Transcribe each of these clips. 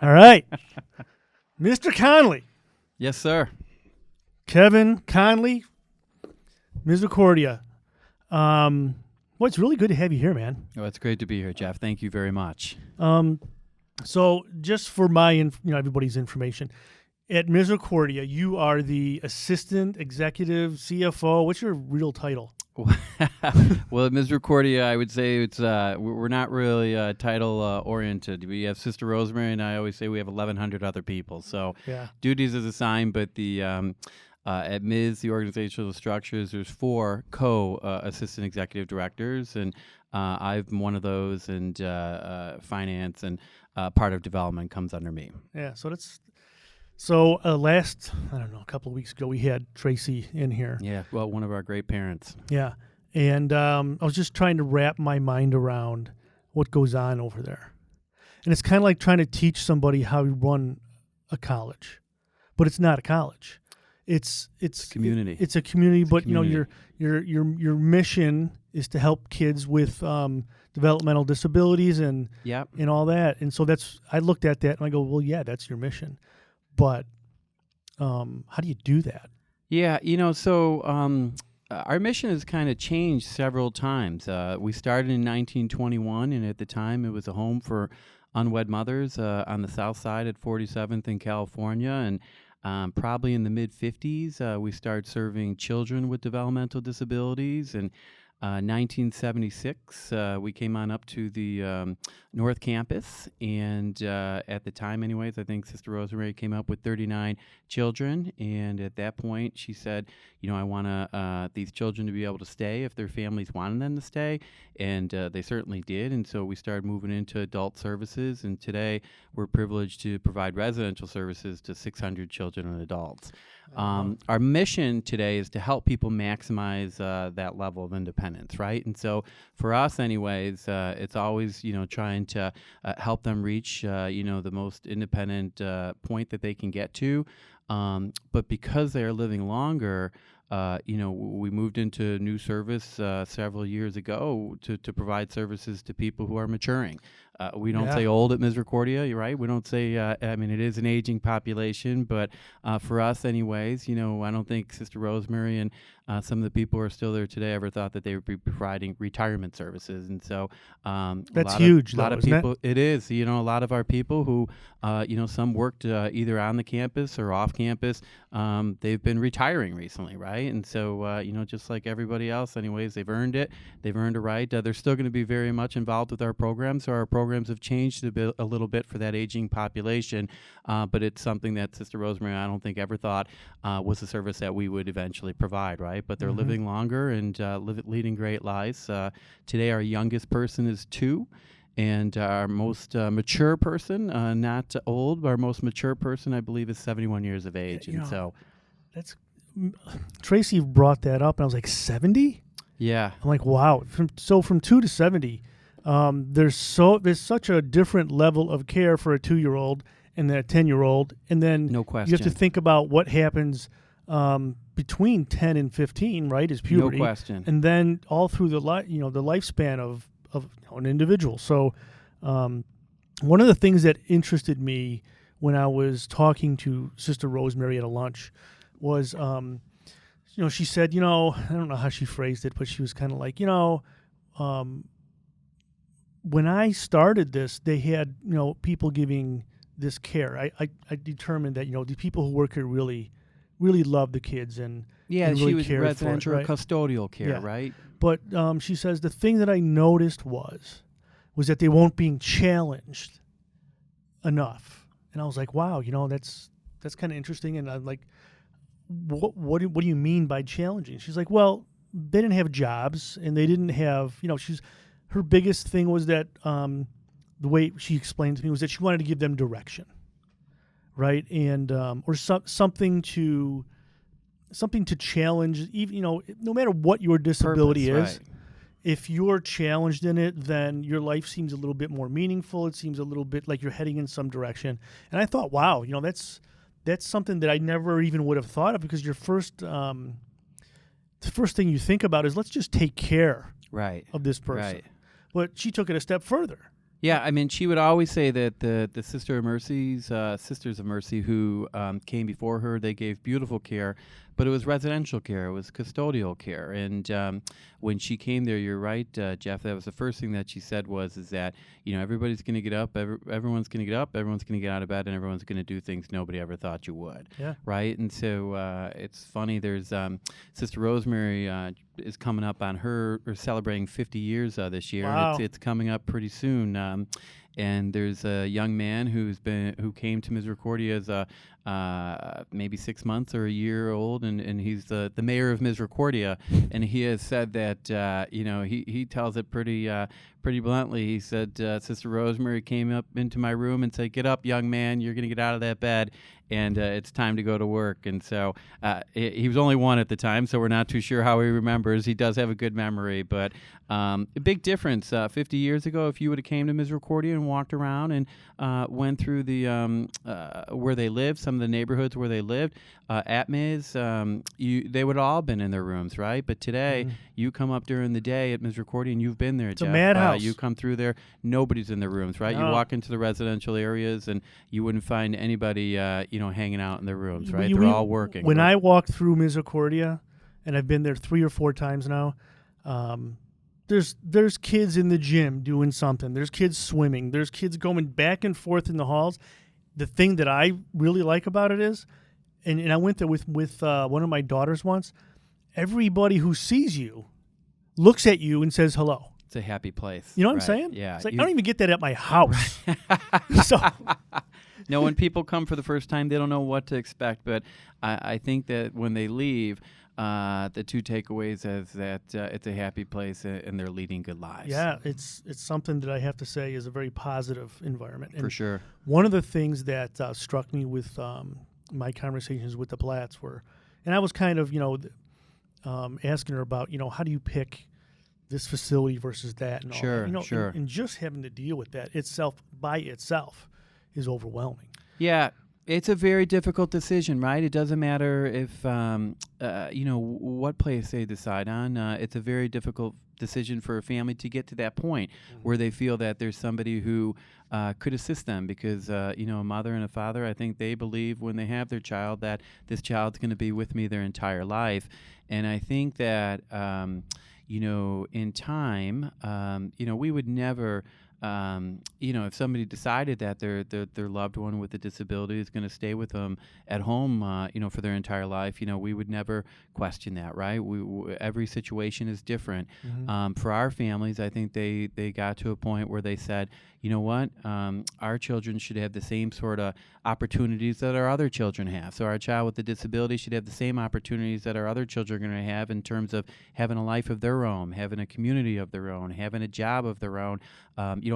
All right. Mr. Connelly. Yes, sir. Kevin Connelly, Misericordia. Well, it's really good to have you here, man. Oh, it's great to be here, Jeff. Thank you very much. So just for my, everybody's information, at Misericordia, you are the assistant executive CFO. What's your real title? Well, at Misericordia, I would say it's we're not really title oriented. We have Sister Rosemary, and I always say we have 1,100 other people. So duties is assigned, but the at MIS, the organizational structures, there's 4 assistant executive directors, and I'm one of those, and finance and part of development comes under me. Yeah, so last, I don't know, a couple of weeks ago, we had Tracy in here. Yeah, well, one of our great parents. Yeah, and I was just trying to wrap my mind around what goes on over there. And it's kind of like trying to teach somebody how to run a college, but it's not a college. It's community. It's a community, but community. Your mission is to help kids with developmental disabilities and all that. And so I looked at that and I go, well, yeah, that's your mission. But how do you do that? Yeah, our mission has kind of changed several times. We started in 1921, and at the time it was a home for unwed mothers on the south side at 47th in California. And probably in the mid-50s, we started serving children with developmental disabilities. And 1976, we came on up to the North Campus, and at the time anyways, I think Sister Rosemary came up with 39 children, and at that point she said, I want these children to be able to stay if their families wanted them to stay, and they certainly did, and so we started moving into adult services, and today we're privileged to provide residential services to 600 children and adults. Our mission today is to help people maximize that level of independence, right? And so for us anyways, it's always, trying to help them reach, the most independent point that they can get to. But because they are living longer, we moved into new service several years ago to provide services to people who are maturing. We don't say old at Misericordia, you're right. We don't say, it is an aging population, but for us anyways, I don't think Sister Rosemary and some of the people who are still there today ever thought that they would be providing retirement services. And so that's huge. A lot of people, it is, a lot of our people who, some worked either on the campus or off campus, they've been retiring recently, right? And so, just like everybody else anyways, they've earned it. They've earned a right. They're still going to be very much involved with our programs. So our programs have changed a little bit for that aging population, but it's something that Sister Rosemary, I don't think, ever thought was a service that we would eventually provide, right? But they're living longer and leading great lives. Today, our youngest person is 2. And our most mature person, not old, but our most mature person, I believe, is 71 years of age. That's Tracy brought that up, and I was like, 70? Yeah. I'm like, wow. From 2 to 70, there's such a different level of care for a 2-year-old and then a 10-year-old, and then no question. You have to think about what happens between 10 and 15, right? Is puberty. No question. And then all through the lifespan of an individual. So one of the things that interested me when I was talking to Sister Rosemary at a lunch was, she said, I don't know how she phrased it, but she was kind of like, when I started this, they had, people giving this care. I determined that, the people who work here really love the kids and really she was cared residential for it, right? custodial care, right? But she says the thing that I noticed was that they weren't being challenged enough, and I was like, wow, that's kind of interesting. And I'm like, what do you mean by challenging? She's like, well, they didn't have jobs and they didn't have, her biggest thing was that the way she explained to me was that she wanted to give them direction, right? And or something to challenge, even no matter what your disability is. Right. If you're challenged in it, then your life seems a little bit more meaningful. It seems a little bit like you're heading in some direction. And I thought, wow, that's something that I never even would have thought of, because the first thing you think about is let's just take care right. of this person. Right. But she took it a step further. Yeah, I mean, she would always say that the Sisters of Mercy, who came before her, they gave beautiful care, but it was residential care, it was custodial care, and when she came there, you're right, Jeff. That was the first thing that she said is that everybody's going to get up, everyone's going to get up, everyone's going to get out of bed, and everyone's going to do things nobody ever thought you would. Yeah. Right, and so it's funny. There's Sister Rosemary is coming up on her or celebrating 50 years this year. Wow. And it's coming up pretty soon. And there's a young man who came to Misericordia as maybe 6 months or a year old, and he's the mayor of Misericordia, and he has said that he tells it pretty bluntly. He said Sister Rosemary came up into my room and said, "Get up, young man, you're going to get out of that bed, and it's time to go to work." And so he was only 1 at the time, so we're not too sure how he remembers. He does have a good memory, but a big difference. 50 years ago, if you would have came to Misericordia and walked around and went through the where they lived, some of the neighborhoods where they lived at Mis, they would have all been in their rooms, right? But today, you come up during the day at Misericordia, and you've been there, It's Jeff. a madhouse. You come through there, nobody's in their rooms, right? No. You walk into the residential areas, and you wouldn't find anybody, hanging out in their rooms, right? They're all working. When I walked through Misericordia, and I've been there 3 or 4 times now, there's kids in the gym doing something. There's kids swimming. There's kids going back and forth in the halls. The thing that I really like about it is, and I went there with one of my daughters once, everybody who sees you looks at you and says hello. It's a happy place. You know what right? I'm saying? Yeah. It's like, I don't even get that at my house. So No, when people come for the first time, they don't know what to expect. But I think that when they leave, the 2 takeaways is that it's a happy place and they're leading good lives. yeah, it's something that I have to say is a very positive environment. For sure. One of the things that struck me with my conversations with the Platts were, and I was kind of, asking her about, how do you pick this facility versus that and all Sure, that. sure. And just having to deal with that by itself is overwhelming. Yeah, it's a very difficult decision, right? It doesn't matter if, what place they decide on. It's a very difficult decision for a family to get to that point where they feel that there's somebody who could assist them because, a mother and a father, I think they believe when they have their child that this child's going to be with me their entire life. And I think that, in time, we would never... if somebody decided that their loved one with a disability is going to stay with them at home, for their entire life, we would never question that, right? Every situation is different. For our families, I think they got to a point where they said, you know what, our children should have the same sort of opportunities that our other children have. So our child with a disability should have the same opportunities that our other children are going to have in terms of having a life of their own, having a community of their own, having a job of their own,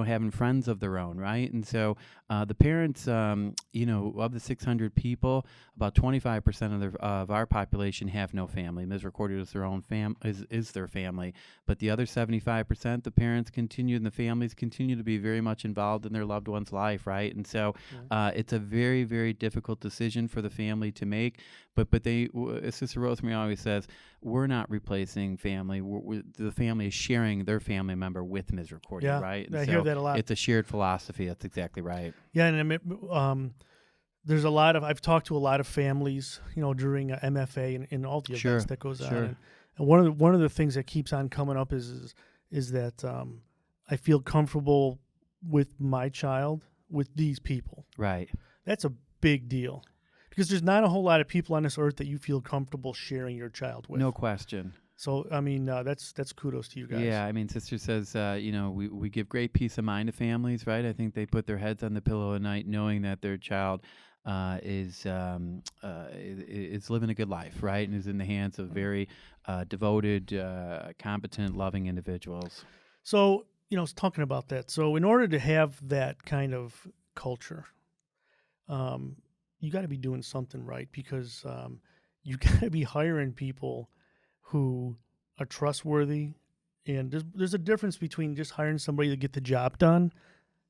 having friends of their own, right? And so the parents, of the 600 people, about 25% of our population have no family. Misericordia is their own is their family, but the other 75%, the parents continue and the families continue to be very much involved in their loved one's life, right? And so it's a very, very difficult decision for the family to make. But Sister Rosemary always says, we're not replacing family. The family is sharing their family member with Misericordia, right? And I hear that a lot. It's a shared philosophy. That's exactly right. Yeah, and there's I've talked to a lot of families, during MFA and all the events that goes on. And one of the things that keeps on coming up is that I feel comfortable with my child with these people. Right. That's a big deal. Because there's not a whole lot of people on this earth that you feel comfortable sharing your child with. No question. So, I mean, that's kudos to you guys. Yeah, I mean, Sister says, we give great peace of mind to families, right? I think they put their heads on the pillow at night knowing that their child is living a good life, right? And is in the hands of very devoted, competent, loving individuals. So, talking about that. So, in order to have that kind of culture, you got to be doing something right because you got to be hiring people who are trustworthy. And there's a difference between just hiring somebody to get the job done,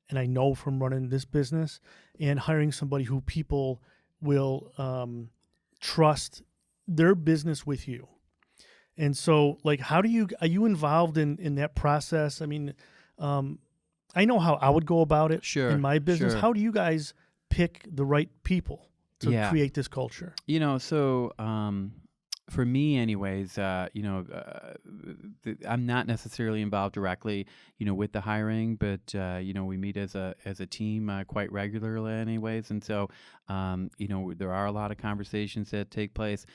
and I know from running this business, and hiring somebody who people will trust their business with you. And so, like, are you involved in that process? I mean, I know how I would go about it Sure, in my business. sure. How do you guys pick the right people to Yeah. create this culture? So for me, anyways, I'm not necessarily involved directly, with the hiring, but we meet as a team quite regularly, anyways, and so there are a lot of conversations that take place.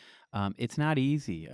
It's not easy.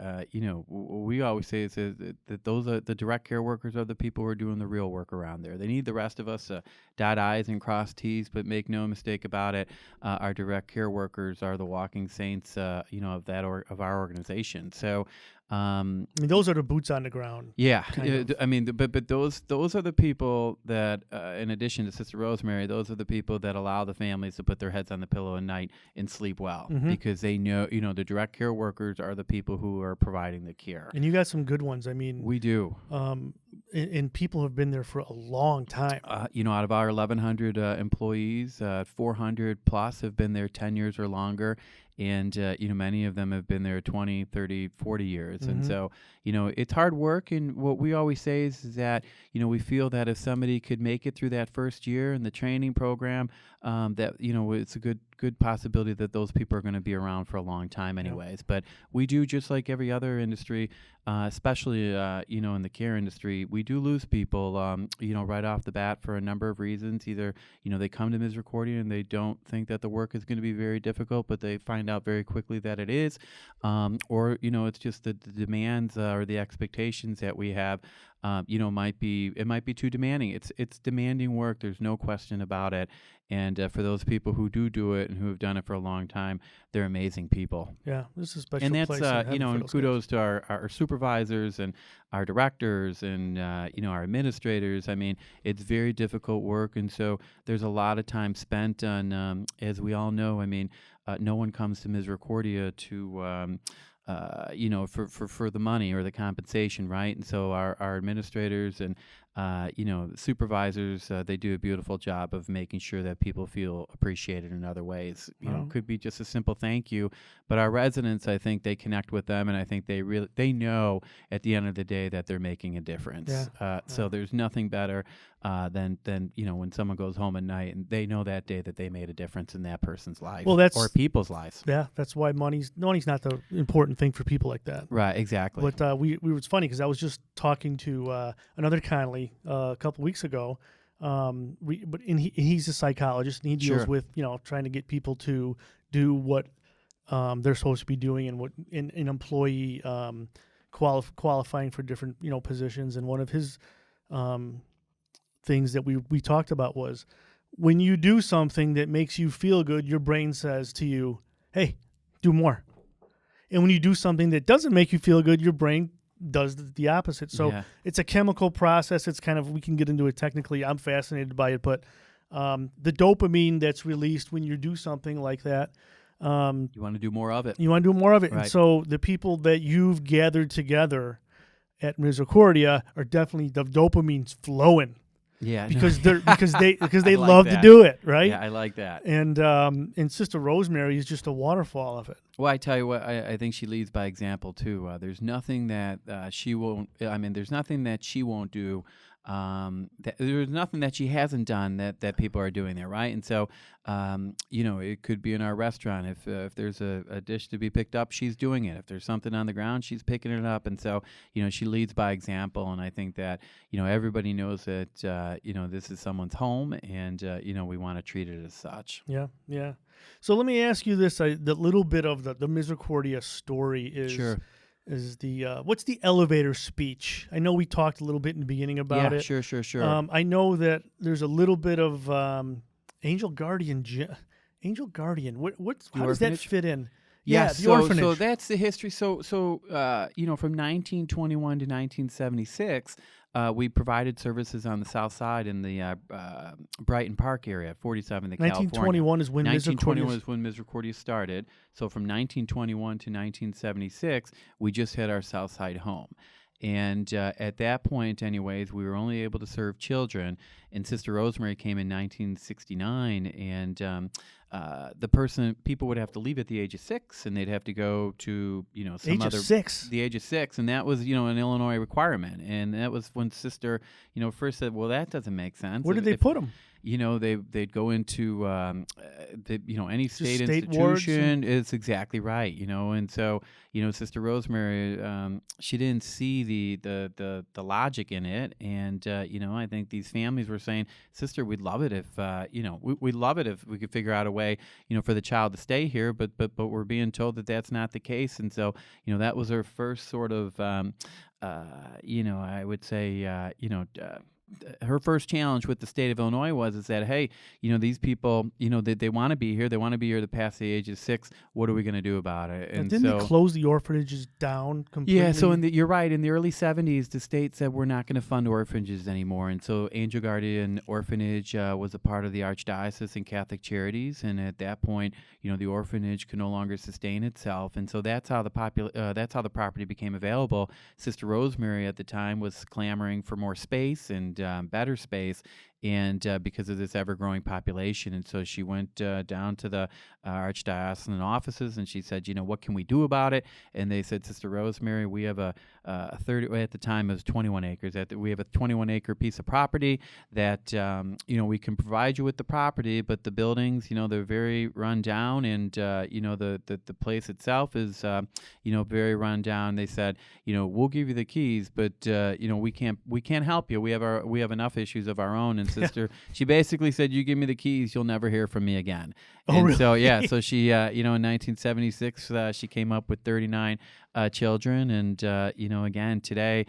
We always say is that those are the direct care workers are the people who are doing the real work around there. They need the rest of us to dot I's and cross T's, but make no mistake about it, our direct care workers are the walking saints, of of our organization. So. I mean, those are the boots on the ground. Yeah, kind of. I mean, but those are the people that, in addition to Sister Rosemary, those are the people that allow the families to put their heads on the pillow at night and sleep well, because they know, the direct care workers are the people who are providing the care. And you got some good ones. I mean, We do. And people have been there for a long time. Out of our 1,100 employees, 400 plus have been there 10 years or longer. And, many of them have been there 20, 30, 40 years. And so, it's hard work. And what we always say is that, we feel that if somebody could make it through that first year in the training program, that, it's a good possibility that those people are going to be around for a long time anyways. But we do, just like every other industry, especially, in the care industry, we do lose people, right off the bat for a number of reasons. Either, they come to Misericordia and they don't think that the work is going to be very difficult, but they find out very quickly that it is, or it's just the demands or the expectations that we have, might be too demanding. It's demanding work. There's no question about it. And for those people who do it and who have done it for a long time, they're amazing people. Yeah, this is a special And that's place. and kudos to our supervisors and our directors and our administrators. I mean, it's very difficult work, and so there's a lot of time spent on, as we all know. I mean, no one comes to Misericordia to for the money or the compensation, right? And so our administrators and supervisors, they do a beautiful job of making sure that people feel appreciated in other ways. It could be just a simple thank you, but our residents, I think they connect with them, and I think they know at the end of the day that they're making a difference. So there's nothing better than when someone goes home at night and they know that day that they made a difference in that person's life, or people's lives. Yeah, that's why money's not the important thing for people like that. Right, exactly. But it's funny because I was just talking to another Connelly a couple weeks ago. He's a psychologist and he deals with trying to get people to do what they're supposed to be doing, and what an employee qualifying for different positions. And one of his things that we talked about was, when you do something that makes you feel good, your brain says to you, "Hey, do more." And when you do something that doesn't make you feel good, your brain does the opposite. So it's a chemical process. It's kind of, we can get into it technically. I'm fascinated by it, but the dopamine that's released when you do something like that, you want to do more of it. Right. And so the people that you've gathered together at Misericordia are definitely, the dopamine's flowing. Yeah, because they like love that. to do it, right? Yeah, I like that. And Sister Rosemary is just a waterfall of it. Well, I tell you what, I think she leads by example too. There's nothing that she won't. I mean, there's nothing that she won't do. There's nothing that she hasn't done that people are doing there, right? And so, it could be in our restaurant. If there's a dish to be picked up, she's doing it. If there's something on the ground, she's picking it up. And so, she leads by example. And I think that, everybody knows that, this is someone's home, and, we want to treat it as such. Yeah, yeah. So let me ask you this: the little bit of the Misericordia story is. Sure. Is what's the elevator speech? I know we talked a little bit in the beginning about it. Sure. I know that there's a little bit of Angel Guardian. How does that fit in? Yeah, the orphanage. So that's the history. So from 1921 to 1976, we provided services on the south side in the Brighton Park area, 47, the 1921 is when 1921 is when Misericordia started. So from 1921 to 1976, we just had our south side home. And at that point, anyways, we were only able to serve children. And Sister Rosemary came in 1969, and people would have to leave at the age of 6, and they'd have to go to some Age of other 6. the age of 6, and that was an Illinois requirement. And that was when Sister first said, well, that doesn't make sense. Where did they put them? They'd go into any state state wards institution. It's exactly right. And so Sister Rosemary, she didn't see the logic in it, and I think these families were saying, Sister, we'd love it if we'd love it if we could figure out a way for the child to stay here, but we're being told that that's not the case. And so that was her first sort of I would say her first challenge with the state of Illinois is that, hey, these people, they want to be here. They want to be here to pass the age of 6. What are we going to do about it? And didn't they close the orphanages down completely? Yeah, so you're right. In the early 70s, the state said we're not going to fund orphanages anymore. And so Angel Guardian Orphanage was a part of the Archdiocese and Catholic Charities. And at that point, the orphanage could no longer sustain itself. And so that's how the property became available. Sister Rosemary at the time was clamoring for more space and better space, and because of this ever-growing population. And so she went down to the archdiocesan offices, and she said, what can we do about it? And they said, Sister Rosemary, we have a 30, at the time it was 21 acres. We have a 21-acre piece of property that, we can provide you with the property, but the buildings, they're very run down, and, the place itself is, very run down. They said, we'll give you the keys, but, we can't help you. We have enough issues of our own. And Sister, she basically said, you give me the keys, you'll never hear from me again. Oh, really? So, yeah, so she, in 1976, she came up with 39 children, and again today.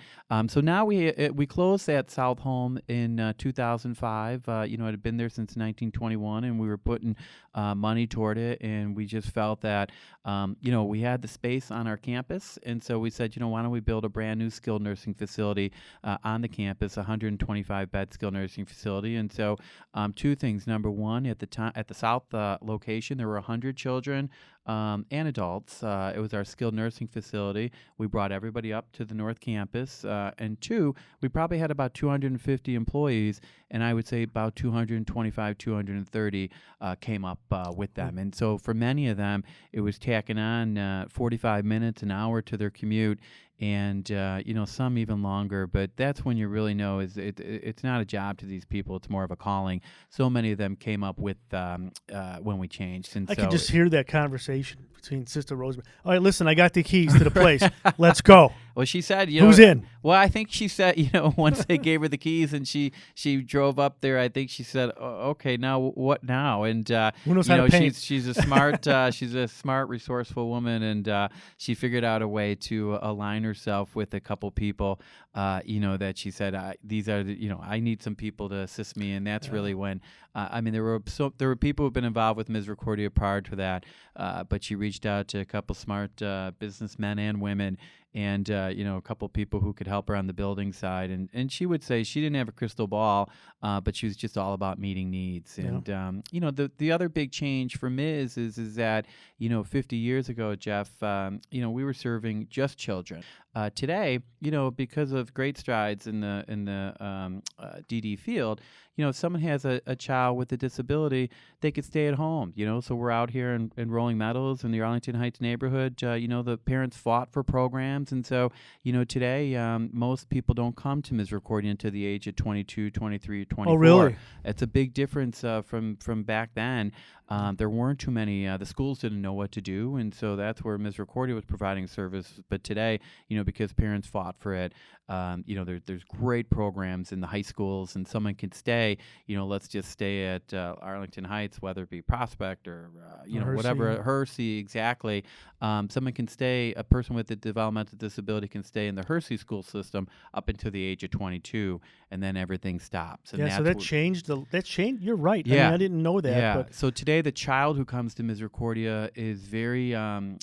So now we closed that South home in 2005. It had been there since 1921, and we were putting money toward it, and we just felt that we had the space on our campus, and so we said, why don't we build a brand new skilled nursing facility on the campus, 125 bed skilled nursing facility. And so two things. Number one, at the South location, there were 100 children and adults. It was our skilled nursing facility. We brought everybody up to the North Campus. And two, we probably had about 250 employees, and I would say about 225, 230 came up with them. And so for many of them, it was tacking on 45 minutes, an hour to their commute, and some even longer. But that's when you really know it's not a job to these people; it's more of a calling. So many of them came up with when we changed. And I could just hear that conversation between Sister Rosemary. All right, listen, I got the keys to the place. Let's go. Well, she said, who's in? Well, I think she said, once they gave her the keys and she drove up there, I think she said, okay, now what now? And who knows how to paint? She's a smart, resourceful woman, and she figured out a way to align herself with a couple people, that she said, these are I need some people to assist me, and that's really when. There were people who've been involved with Misericordia prior to that, but she reached out to a couple smart businessmen and women, and a couple people who could help her on the building side. And she would say she didn't have a crystal ball, but she was just all about meeting needs. And the other big change for Ms. is that 50 years ago, Jeff, we were serving just children. Today, because of great strides in the DD field, if someone has a child with a disability, they could stay at home. So we're out here in Rolling Meadows in the Arlington Heights neighborhood. The parents fought for programs, and so today most people don't come to Misericordia until the age of 22, 23, 24. Oh, really? It's a big difference from back then. There weren't too many. The schools didn't know what to do, and so that's where Misericordia was providing service. But today, because parents fought for it, there's great programs in the high schools, and someone can stay. Let's just stay at Arlington Heights, whether it be Prospect or whatever, Hersey, exactly. Someone can stay. A person with a developmental disability can stay in the Hersey school system up until the age of 22, and then everything stops. And so that changed. That changed. You're right. Yeah. I didn't know that. Yeah. But So today say the child who comes to Misericordia is very, it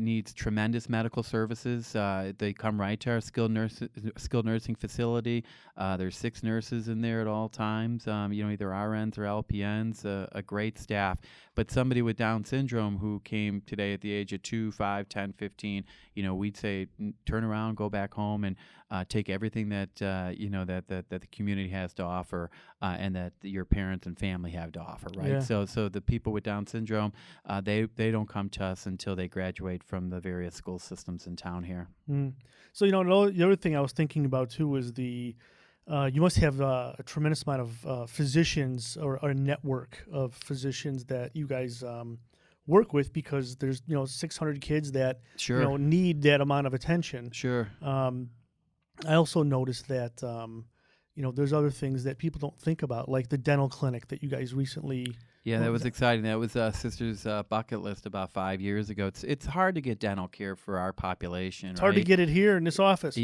needs tremendous medical services. They come right to our skilled nursing facility. There's 6 nurses in there at all times. Either RNs or LPNs. A great staff. But somebody with Down syndrome who came today at the age of 2, 5, 10, 15, we'd say turn around, go back home, and take everything that that the community has to offer, and that your parents and family have to offer, right? Yeah. So the people with Down syndrome, they don't come to us until they graduate from the various school systems in town here. So the other thing I was thinking about too was you must have a tremendous amount of physicians or a network of physicians that you guys work with, because there's 600 kids that Sure. need that amount of attention. Sure. I also noticed that there's other things that people don't think about, like the dental clinic that you guys recently. Yeah, that was exciting. That was Sister's bucket list about 5 years ago. It's hard to get dental care for our population. It's hard to get it here in this office.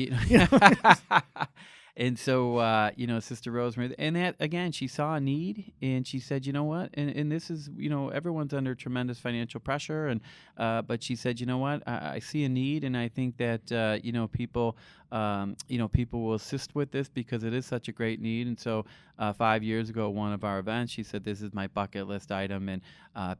And so, Sister Rosemary, and that, again, she saw a need, and she said, you know what, and this is, everyone's under tremendous financial pressure, and but she said, you know what, I see a need, and I think that, people will assist with this because it is such a great need. And so 5 years ago at one of our events, she said, this is my bucket list item, and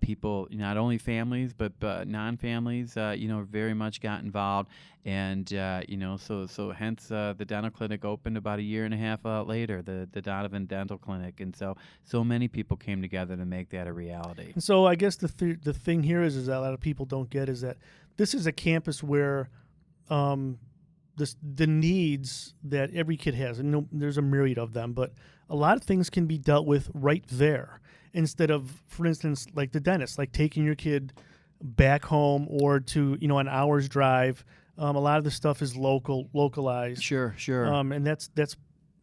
people, not only families, but non-families, very much got involved. And, so hence the dental clinic opened about a year and a half later, the Donovan Dental Clinic. And so many people came together to make that a reality. And so I guess the thing here is that a lot of people don't get is that this is a campus where the needs that every kid has, and there's a myriad of them, but a lot of things can be dealt with right there instead of, for instance, like the dentist, like taking your kid back home or to, an hour's drive. A lot of the stuff is localized. Sure. And that's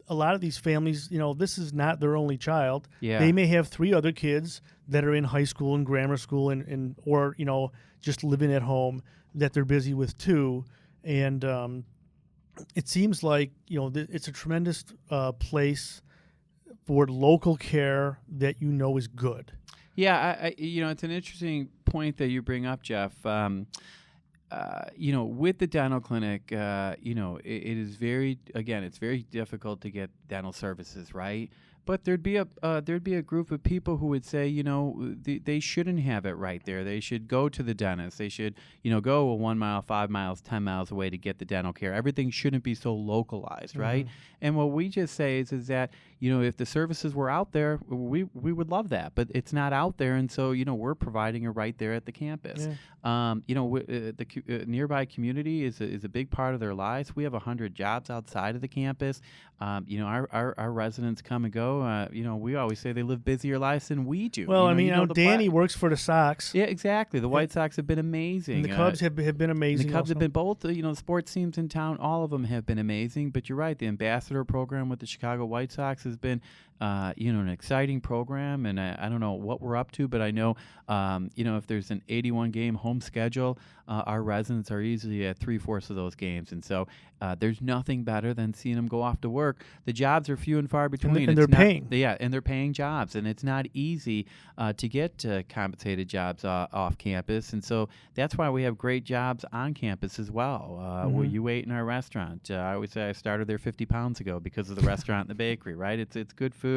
a lot of these families, this is not their only child. Yeah. They may have 3 other kids that are in high school and grammar school and or, just living at home that they're busy with too. And it seems like, it's a tremendous place for local care that is good. Yeah, it's an interesting point that you bring up, Jeff. With the dental clinic, it is it's very difficult to get dental services, right? But there'd be a group of people who would say, they shouldn't have it right there. They should go to the dentist. They should, go 1 mile, 5 miles, 10 miles away to get the dental care. Everything shouldn't be so localized, right? And what we just say is that, if the services were out there, we would love that, but it's not out there, and so we're providing it right there at the campus. Yeah. The nearby community is a big part of their lives. We have 100 jobs outside of the campus. Our residents come and go. We always say they live busier lives than we do. Well, Danny works for the Sox. Yeah, exactly. The White Sox have been amazing. And the Cubs have been amazing. The Cubs also have been both. The sports teams in town, all of them have been amazing. But you're right. The ambassador program with the Chicago White Sox has been, an exciting program. And I don't know what we're up to, but I know, if there's an 81-game home schedule, our residents are easily at 3/4 of those games. And so there's nothing better than seeing them go off to work. The jobs are few and far between. And they're paying. Yeah, and they're paying jobs. And it's not easy to get compensated jobs off campus. And so that's why we have great jobs on campus as well. Where you ate in our restaurant. I always say I started there 50 pounds ago because of the restaurant and the bakery, right? It's good food.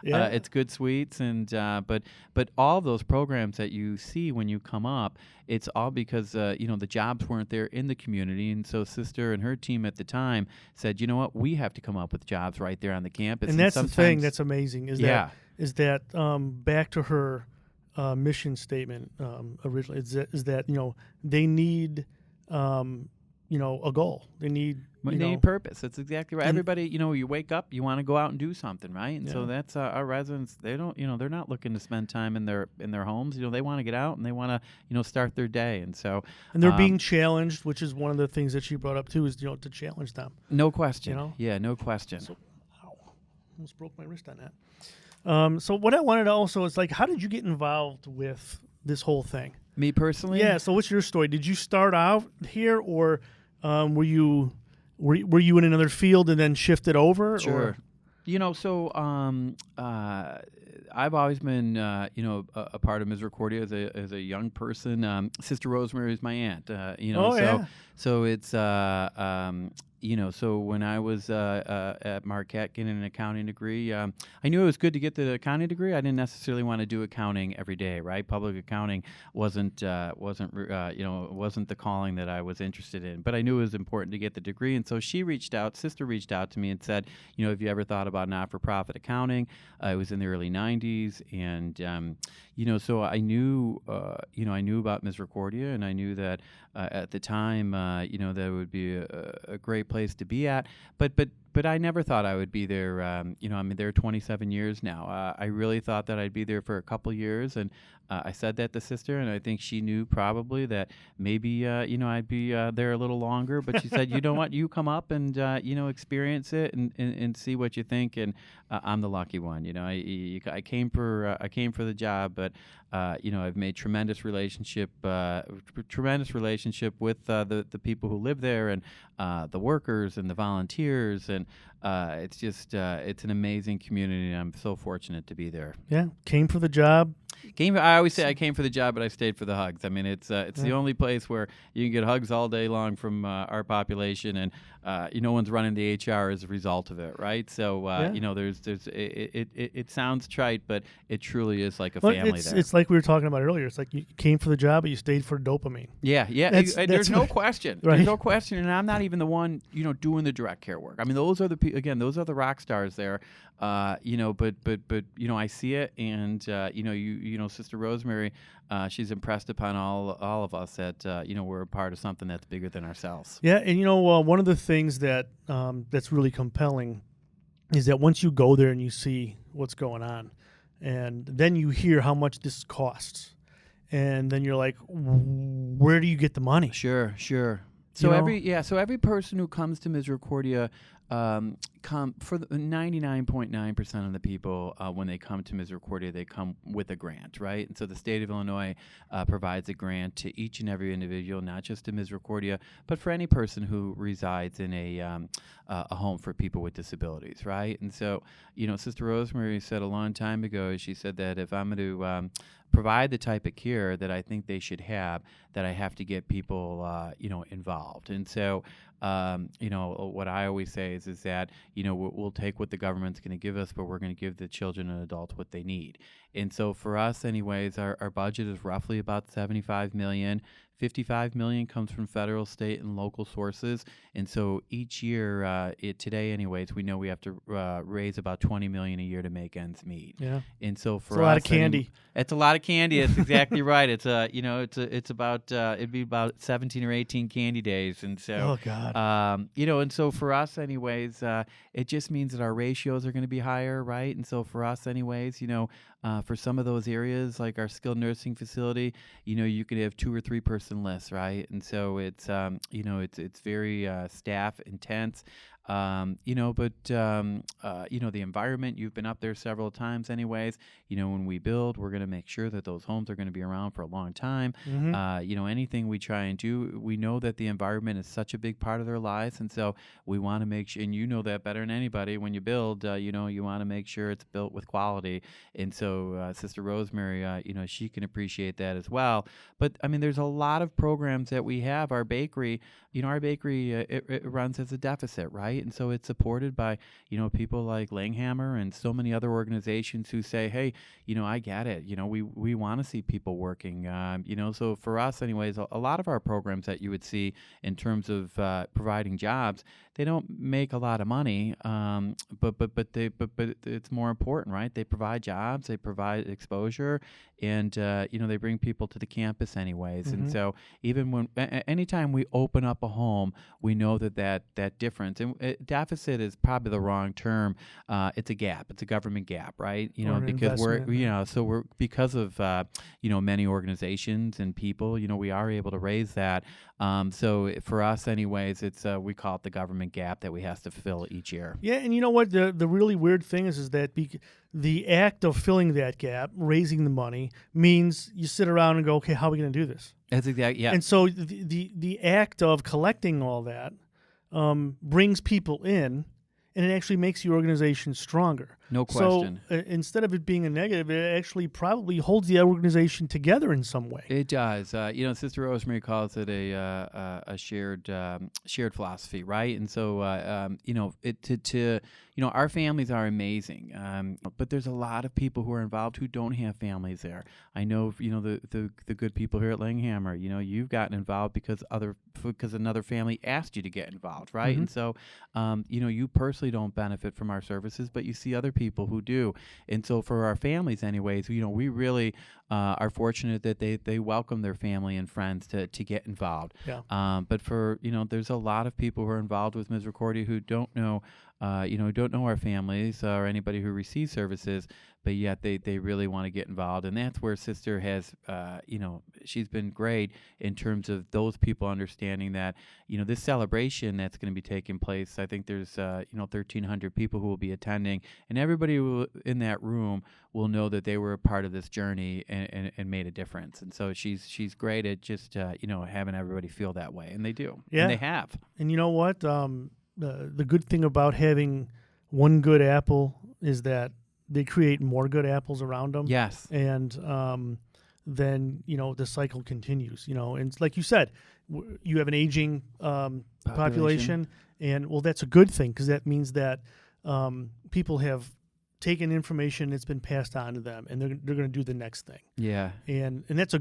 Yeah. It's good sweets. And but all those programs that you see when you come up, it's all because, the jobs weren't there in the community. And so Sister and her team at the time said, you know what, we have to come up with jobs right there on the campus. And that's the thing that's amazing is that back to her mission statement originally is that they need a goal. They need purpose. That's exactly right. Everybody, you wake up, you want to go out and do something, right? And so that's our residents. They don't, they're not looking to spend time in their homes. They want to get out and they want to, start their day. And so, and they're being challenged, which is one of the things that she brought up too, is to challenge them. No question. Yeah, no question. So, almost broke my wrist on that. So what I wanted to also is how did you get involved with this whole thing? Me personally? Yeah. So what's your story? Did you start out here, or were you in another field and then shifted over? Sure. Or? I've always been, a part of Misericordia as a young person. Sister Rosemary is my aunt. Oh yeah. So it's so when I was at Marquette getting an accounting degree, I knew it was good to get the accounting degree. I didn't necessarily want to do accounting every day, right? Public accounting wasn't the calling that I was interested in, but I knew it was important to get the degree. And so Sister reached out to me and said, have you ever thought about not-for-profit accounting? It was in the early '90s, and so I knew about Misericordia, and I knew that at the time, that it would be a great place to be at. But I never thought I would be there. I'm there 27 years now. I really thought that I'd be there for a couple years, and I said that to Sister, and I think she knew probably that maybe I'd be there a little longer. But she said, you know what, you come up and experience it and see what you think. And I'm the lucky one. I came for the job, but I've made tremendous relationship with the people who live there, and the workers and the volunteers, and it's just it's an amazing community, and I'm so fortunate to be there. Yeah, came for the job. I always say I came for the job, but I stayed for the hugs. I mean, it's the only place where you can get hugs all day long from our population, and no one's running the HR as a result of it, right? So it sounds trite, but it truly is like a family there. It's like we were talking about earlier. It's like you came for the job, but you stayed for dopamine. Yeah. There's no question. Right. There's no question, and I'm not even the one doing the direct care work. I mean, those are the rock stars there. But I see it, and Sister Rosemary, she's impressed upon all of us that we're a part of something that's bigger than ourselves. Yeah, and one of the things that that's really compelling is that once you go there and you see what's going on, and then you hear how much this costs, and then you're like, where do you get the money? Sure. So every person who comes to Misericordia, come for 99.9% of the people when they come to Misericordia, they come with a grant, right? And so the state of Illinois provides a grant to each and every individual, not just to Misericordia, but for any person who resides in a home for people with disabilities, right? And so Sister Rosemary said a long time ago, she said that if I'm going to provide the type of care that I think they should have, that I have to get people involved. And so what I always say is that we'll take what the government's going to give us, but we're going to give the children and adults what they need. And so for us, anyways, our budget is roughly about $75 million. $55 million comes from federal, state, and local sources. And so each year, today, anyways, we know we have to raise about $20 million a year to make ends meet. Yeah. And so for it's a lot of candy. It's a lot of candy. That's exactly right. It's it's about it'd be about 17 or 18 candy days. And so, oh God. And so for us, anyways, it just means that our ratios are going to be higher, right? And so for us, anyways, for some of those areas, like our skilled nursing facility, you could have 2 or 3 person lists, right? And so it's it's very staff intense. The environment, you've been up there several times anyways. When we build, we're going to make sure that those homes are going to be around for a long time. Mm-hmm. Anything we try and do, we know that the environment is such a big part of their lives. And so we want to make sure, and you know that better than anybody, when you build, you want to make sure it's built with quality. And so Sister Rosemary, she can appreciate that as well. But I mean, there's a lot of programs that we have. Our bakery, it runs as a deficit, right? And so it's supported by, people like Langehaumer and so many other organizations who say, hey, I get it. We want to see people working. So for us, anyways, a lot of our programs that you would see in terms of providing jobs, they don't make a lot of money, but it's more important, right? They provide jobs, they provide exposure, and they bring people to the campus anyways. Mm-hmm. And so even when anytime we open up a home, we know that difference. And deficit is probably the wrong term. It's a gap. It's a government gap, right? Because we're because of many organizations and people, we are able to raise that. So for us, anyways, it's we call it the government gap that we have to fill each year. Yeah, and you know what? The really weird thing is that the act of filling that gap, raising the money, means you sit around and go, okay, how are we going to do this? That's exactly, yeah. And so the act of collecting all that brings people in, and it actually makes the organization stronger. No question. So instead of it being a negative, it actually probably holds the organization together in some way. It does. Sister Rosemary calls it a shared philosophy, right? And so, our families are amazing, but there's a lot of people who are involved who don't have families there. I know, the good people here at Langehaumer. You've gotten involved because another family asked you to get involved, right? Mm-hmm. And so, you personally don't benefit from our services, but you see other people who do. And so, for our families, anyways, we really are fortunate that they welcome their family and friends to get involved. Yeah. But for there's a lot of people who are involved with Misericordia who don't know our families or anybody who receives services, but yet they really want to get involved. And that's where Sister has, she's been great in terms of those people understanding that, this celebration that's going to be taking place, I think there's, 1,300 people who will be attending, and everybody in that room will know that they were a part of this journey and made a difference. And so she's great at just, having everybody feel that way. And they do. Yeah. And they have. And you know what? The good thing about having one good apple is that they create more good apples around them. Yes. And then, the cycle continues, and it's like you said, you have an aging population. And, well, that's a good thing because that means that people have taken information that's been passed on to them, and they're going to do the next thing. Yeah. And that's a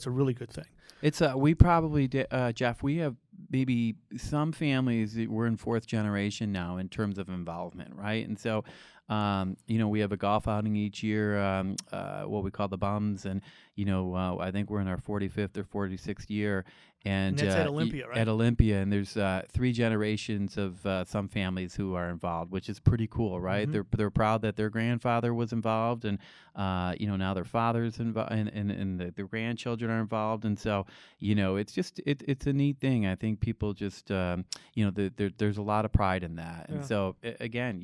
really good thing. It's we probably Jeff, we have maybe some families that we're in fourth generation now in terms of involvement, right? And so we have a golf outing each year, what we call the Bums, and I think we're in our 45th or 46th year, and that's at Olympia, right? At Olympia, and there's 3 generations of some families who are involved, which is pretty cool, right? Mm-hmm. They're proud that their grandfather was involved, and now their father's involved, and the grandchildren are involved, and so it's just it's a neat thing. I think people just there's a lot of pride in that, and so again,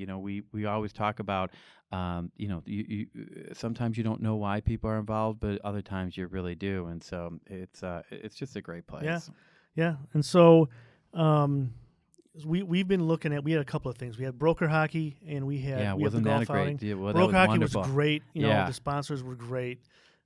we always talk about. You sometimes you don't know why people are involved, but other times you really do, and so it's just a great place. Yeah. And so we've been looking at. We had a couple of things. We had broker hockey, and we had wasn't the that golf a great outing. deal? Well, broker that was hockey wonderful. was great. Yeah. The sponsors were great.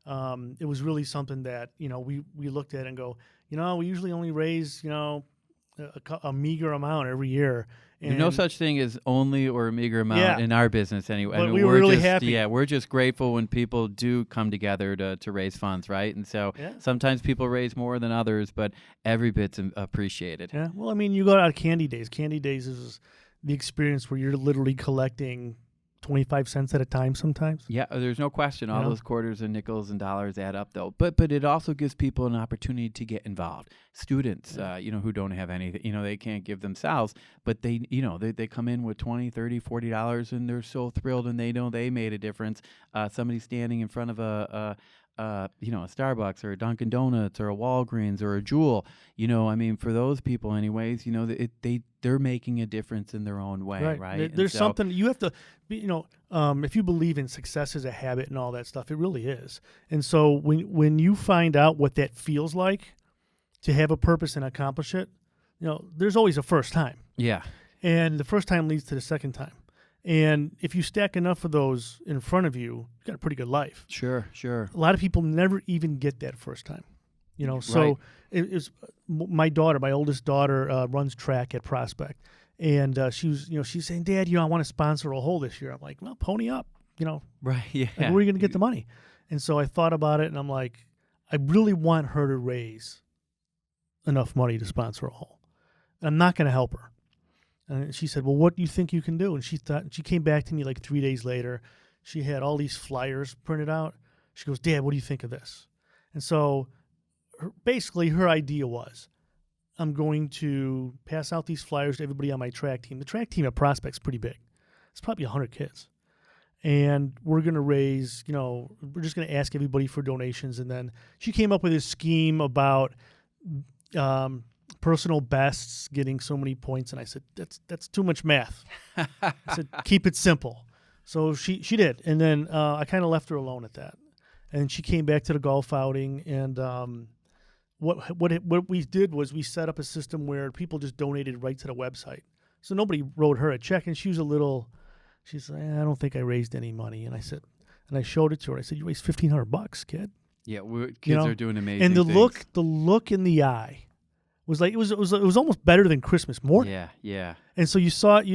It was really something that we looked at and go, we usually only raise a meager amount every year. There's no such thing as only or a meager amount in our business anyway. But we were really just happy. Yeah, we're just grateful when people do come together to raise funds, right? And so sometimes people raise more than others, but every bit's appreciated. Yeah. Well, I mean, you go out to Candy Days. Candy Days is the experience where you're literally collecting 25 cents at a time sometimes. Yeah, there's no question. All those quarters and nickels and dollars add up, though. But it also gives people an opportunity to get involved. Students, who don't have anything, they can't give themselves, but they come in with $20, $30, $40, and they're so thrilled, and they know they made a difference. Somebody standing in front of a Starbucks or a Dunkin' Donuts or a Walgreens or a Jewel, for those people anyways, they're making a difference in their own way, right? There's something you have to, if you believe in success as a habit and all that stuff, it really is. And so when you find out what that feels like to have a purpose and accomplish it, there's always a first time. Yeah. And the first time leads to the second time. And if you stack enough of those in front of you, you've got a pretty good life. Sure. A lot of people never even get that first time. So it my oldest daughter runs track at Prospect. And she's saying, Dad, I want to sponsor a hole this year. I'm like, well, pony up, Right, yeah. Like, where are you going to get the money? And so I thought about it, and I'm like, I really want her to raise enough money to sponsor a hole. I'm not going to help her. And she said, well, what do you think you can do? And she came back to me like 3 days later. She had all these flyers printed out. She goes, Dad, what do you think of this? And so basically her idea was, I'm going to pass out these flyers to everybody on my track team. The track team at Prospect's pretty big. It's probably 100 kids. And we're going to raise, we're just going to ask everybody for donations. And then she came up with this scheme about personal bests getting so many points. And I said, that's too much math. I said, keep it simple. So she did. And then I kind of left her alone at that. And she came back to the golf outing. And what we did was we set up a system where people just donated right to the website. So nobody wrote her a check, and she was a little. She's like, I don't think I raised any money. And I said, and I showed it to her. I said, you raised $1,500, kid. Yeah, kids are doing amazing and the things. look in the eye was like it was almost better than Christmas morning. Yeah. And so you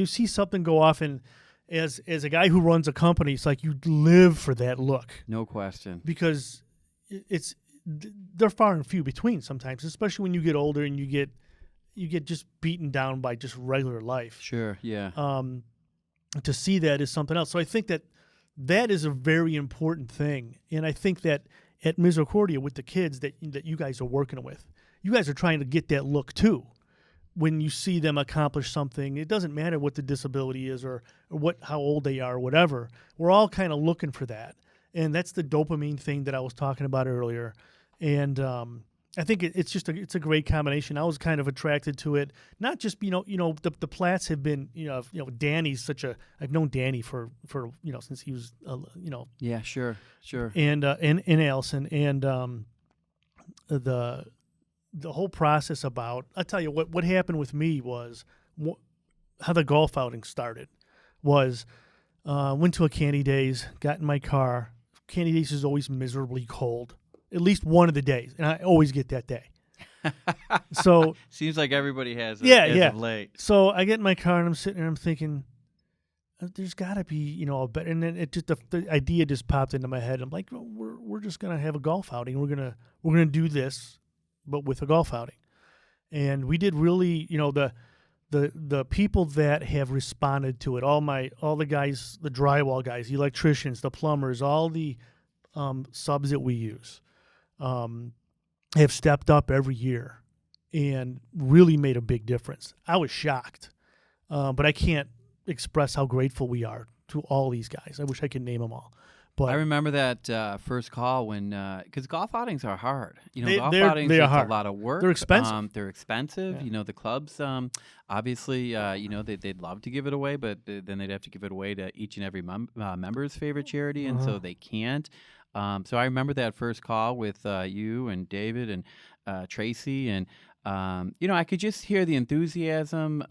see something go off, and as a guy who runs a company, it's like you live for that look. No question. Because they're far and few between sometimes, especially when you get older and you get just beaten down by just regular life. Sure, yeah. To see that is something else. So I think that is a very important thing, and I think that at Misericordia with the kids that you guys are working with, you guys are trying to get that look too. When you see them accomplish something, it doesn't matter what the disability is or how old they are or whatever. We're all kind of looking for that, and that's the dopamine thing that I was talking about earlier. And I think it's a great combination. I was kind of attracted to it, not just the Platts have been Danny's I've known Danny for since he was Yeah, sure. and Allison and the whole process about, I'll tell you what happened with me was how the golf outing started was went to a Candy Days, got in my car. Candy Days is always miserably cold, at least one of the days, and I always get that day. So seems like everybody has it yeah. of late. So I get in my car and I'm sitting there, I'm thinking, there's got to be a better. And then it just the idea just popped into my head. I'm like, well, we're just gonna have a golf outing. We're gonna do this, but with a golf outing. And we did really, the people that have responded to it, all the guys, the drywall guys, the electricians, the plumbers, all the subs that we use, have stepped up every year and really made a big difference. I was shocked, but I can't express how grateful we are to all these guys. I wish I could name them all. But I remember that first call when, because golf outings are hard. Golf they outings, are it's hard. a lot of work. They're expensive. They're expensive. Yeah. The clubs, obviously, they'd love to give it away, but then they'd have to give it away to each and every member's favorite charity, and so they can't. So I remember that first call with you and David and Tracy, and I could just hear the enthusiasm.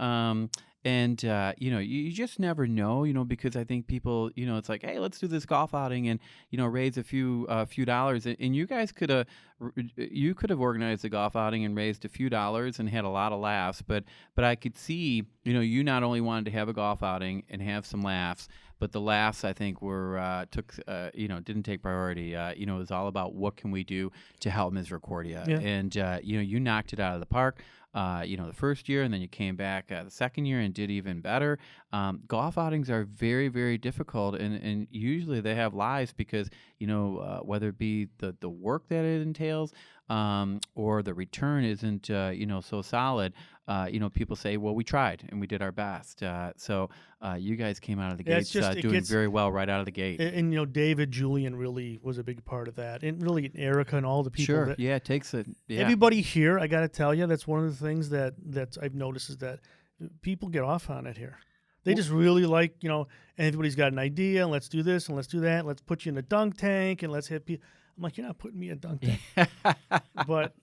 And you just never know, because I think people, it's like, hey, let's do this golf outing and raise a few dollars. And you guys could have organized a golf outing and raised a few dollars and had a lot of laughs. But I could see, you not only wanted to have a golf outing and have some laughs, but the laughs, I think, didn't take priority. It was all about what can we do to help Misericordia. Yeah. And you knocked it out of the park. The first year, and then you came back the second year and did even better. Golf outings are very, very difficult, and usually they have lives because, whether it be the work that it entails or the return isn't, so solid, people say, well, we tried and we did our best. So you guys came out of the gates doing very well right out of the gate. And David, Julian really was a big part of that, and really Erica and all the people. Sure, it takes it. Yeah. Everybody here, I got to tell you, that's one of the things that I've noticed is that people get off on it here. They just really like, everybody's got an idea, and let's do this, and let's do that, let's put you in a dunk tank, and let's have people. I'm like, you're not putting me in a dunk tank. But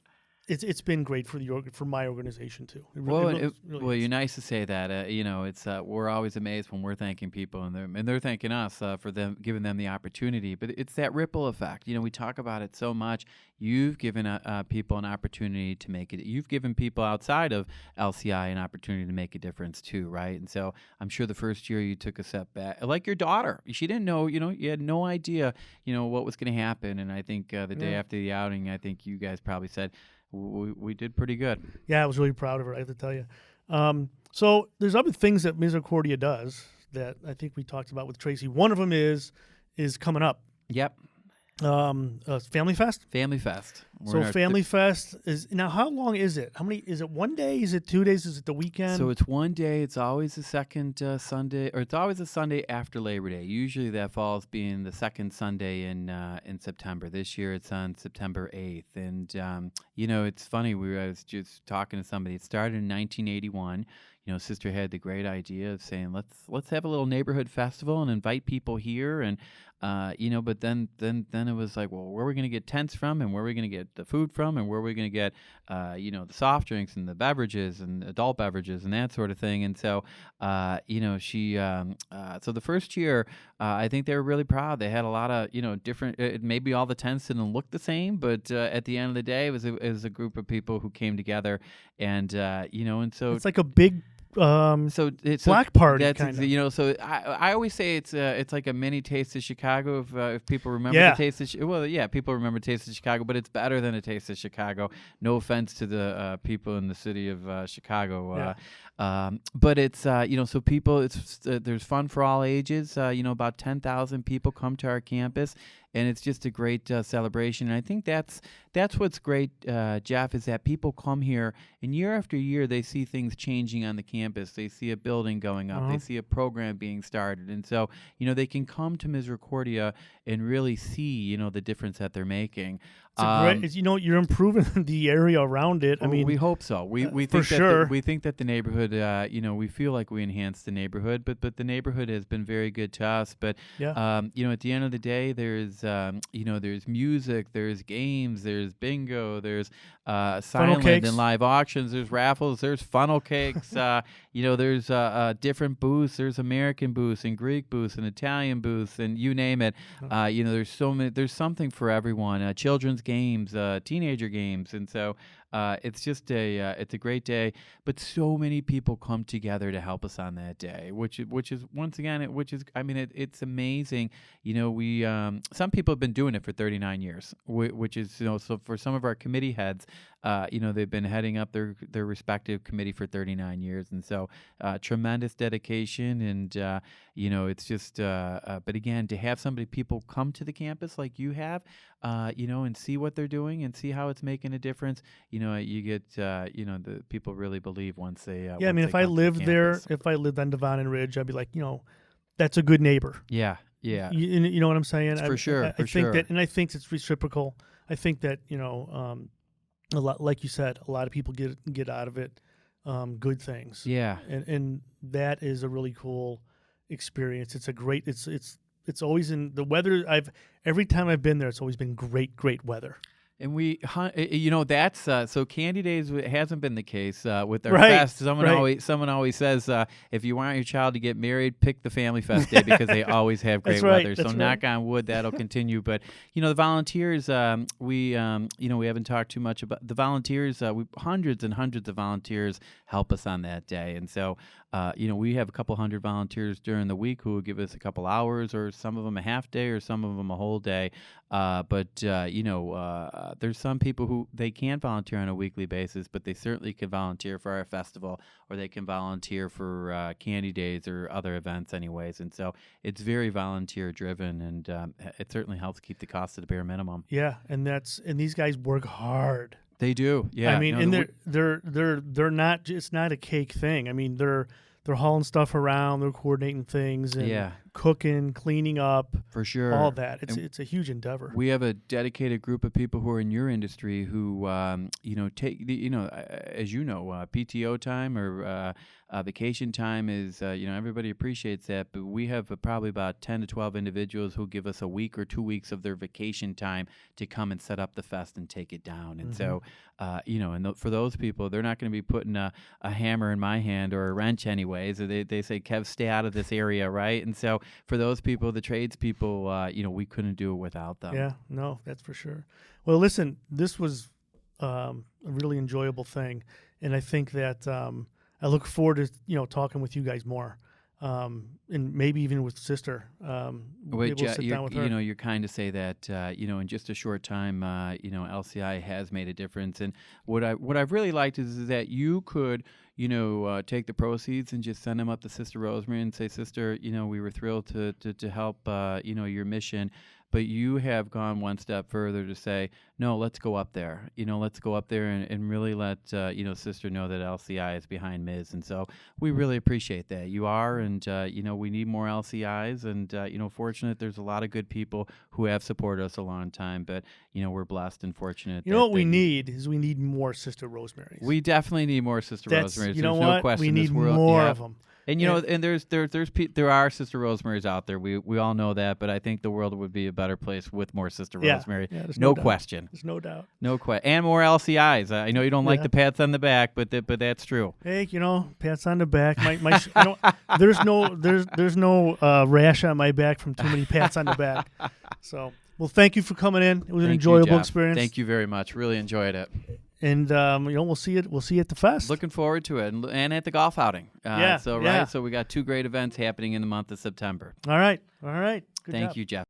it's been great for my organization too. Really you're nice to say that. It's we're always amazed when we're thanking people and they're thanking us for them giving them the opportunity. But it's that ripple effect. We talk about it so much. You've given people an opportunity to make it. You've given people outside of LCI an opportunity to make a difference too, right? And so I'm sure the first year you took a step back, like your daughter. She didn't know. You had no idea. What was going to happen. And I think the day after the outing, I think you guys probably said, we did pretty good. Yeah, I was really proud of her, I have to tell you. So there's other things that Misericordia does that I think we talked about with Tracy. One of them is coming up. Yep. Family Fest? Family Fest. So Family Fest is now. How long is it? How many is it? 1 day? Is it 2 days? Is it the weekend? So it's 1 day. It's always the second Sunday, or it's always a Sunday after Labor Day. Usually that falls being the second Sunday in September. This year it's on September 8th, and it's funny. I was just talking to somebody. It started in 1981. Sister had the great idea of saying let's have a little neighborhood festival and invite people here, and But then it was like, well, where are we going to get tents from, and where are we going to get the food from, and where are we going to get, the soft drinks and the beverages and adult beverages and that sort of thing. And so, so the first year, I think they were really proud. They had a lot of, different, maybe all the tents didn't look the same, but at the end of the day, it was a group of people who came together, and, and so it's like a big it's black party that's kind of. So I always say it's like a mini Taste of Chicago, if people remember Yeah. the Taste of well, yeah, people remember Taste of Chicago, but it's better than a Taste of Chicago. No offense to the people in the city of Chicago. But it's so people, there's fun for all ages. About 10,000 people come to our campus, and it's just a great celebration. And I think that's what's great, Jeff, is that people come here, and year after year they see things changing on the campus. They see a building going up. They see a program being started, and so they can come to Misericordia and really see the difference that they're making. It's great. You're improving the area around it. I mean, we hope so. We think for sure. we think that the neighborhood, we feel like we enhance the neighborhood, but the neighborhood has been very good to us. But at the end of the day, there's there's music, there's games, there's bingo, there's silent and live auctions, there's raffles, there's funnel cakes. There's different booths. There's American booths and Greek booths and Italian booths, and you name it. There's so many. There's something for everyone. Children's games, teenager games, and so it's just it's a great day. But so many people come together to help us on that day, which is once again, it's amazing. We some people have been doing it for 39 years, which is so for some of our committee heads, they've been heading up their respective committee for 39 years, and so tremendous dedication, and it's just but again, to have people come to the campus like you have, and see what they're doing and see how it's making a difference. You get the people really believe once they if I lived there, if I lived on Devon and Ridge, I'd be like, that's a good neighbor. Yeah. You know what I'm saying? For sure. I think that, and I think it's reciprocal. I think that a lot, like you said, a lot of people get out of it good things. Yeah, and that is a really cool experience. It's a great. It's always in the weather. Every time I've been there, it's always been great weather. And that's so Candy Days hasn't been the case with our fest. Someone always says if you want your child to get married, pick the Family Fest day because they always have great weather. So knock on wood, that'll continue. But the volunteers, we haven't talked too much about the volunteers. Hundreds and hundreds of volunteers help us on that day, and so we have a couple hundred volunteers during the week who will give us a couple hours, or some of them a half day, or some of them a whole day. There's some people who they can't volunteer on a weekly basis, but they certainly can volunteer for our festival, or they can volunteer for Candy Days or other events anyways. And so it's very volunteer driven, and it certainly helps keep the cost at a bare minimum. Yeah, and these guys work hard. They do. Yeah. I mean, and they're not, it's not a cake thing. I mean, they're hauling stuff around, they're coordinating things, and cooking, cleaning up, for sure, all that. It's a huge endeavor. We have a dedicated group of people who are in your industry who take the as PTO time or vacation time is everybody appreciates that, but we have probably about 10 to 12 individuals who give us a week or 2 weeks of their vacation time to come and set up the fest and take it down. And so for those people, they're not going to be putting a hammer in my hand or a wrench anyways. They say, Kev, stay out of this area, right? And so for those people, the tradespeople, we couldn't do it without them. Yeah, no, that's for sure. Well, listen, this was a really enjoyable thing, and I think that I look forward to talking with you guys more, and maybe even with Sister. We'll sit down with her. You're kind to say that. In just a short time, LCI has made a difference, and what I've really liked is that you could. Take the proceeds and just send them up to Sister Rosemary and say, Sister, we were thrilled to help, your mission. But you have gone one step further to say, no, let's go up there. Let's go up there and really let, Sister know that LCI is behind Ms. And so we really appreciate that. You are, and, we need more LCIs. And, fortunate, there's a lot of good people who have supported us a long time. But, we're blessed and fortunate. What we need is more Sister Rosemary's. We definitely need more Sister Rosemary's. Rosemarys. You know There's no what? question. We This need world, more yeah. of them. And you know, and there are Sister Rosemarys out there. We all know that, but I think the world would be a better place with more Sister Rosemary. Yeah, there's no doubt. question. There's no doubt. No question. And more LCIs. I know you don't like Yeah. the pats on the back, but that's true. Hey, pats on the back. There's no rash on my back from too many pats on the back. So, well, thank you for coming in. It was an Thank you, enjoyable Jeff. experience. Thank you very much. Really enjoyed it. And we'll see it. We'll see you at the fest. Looking forward to it, and at the golf outing. Yeah. So yeah. So we got 2 great events happening in the month of September. All right. Good Thank job. you, Jeff.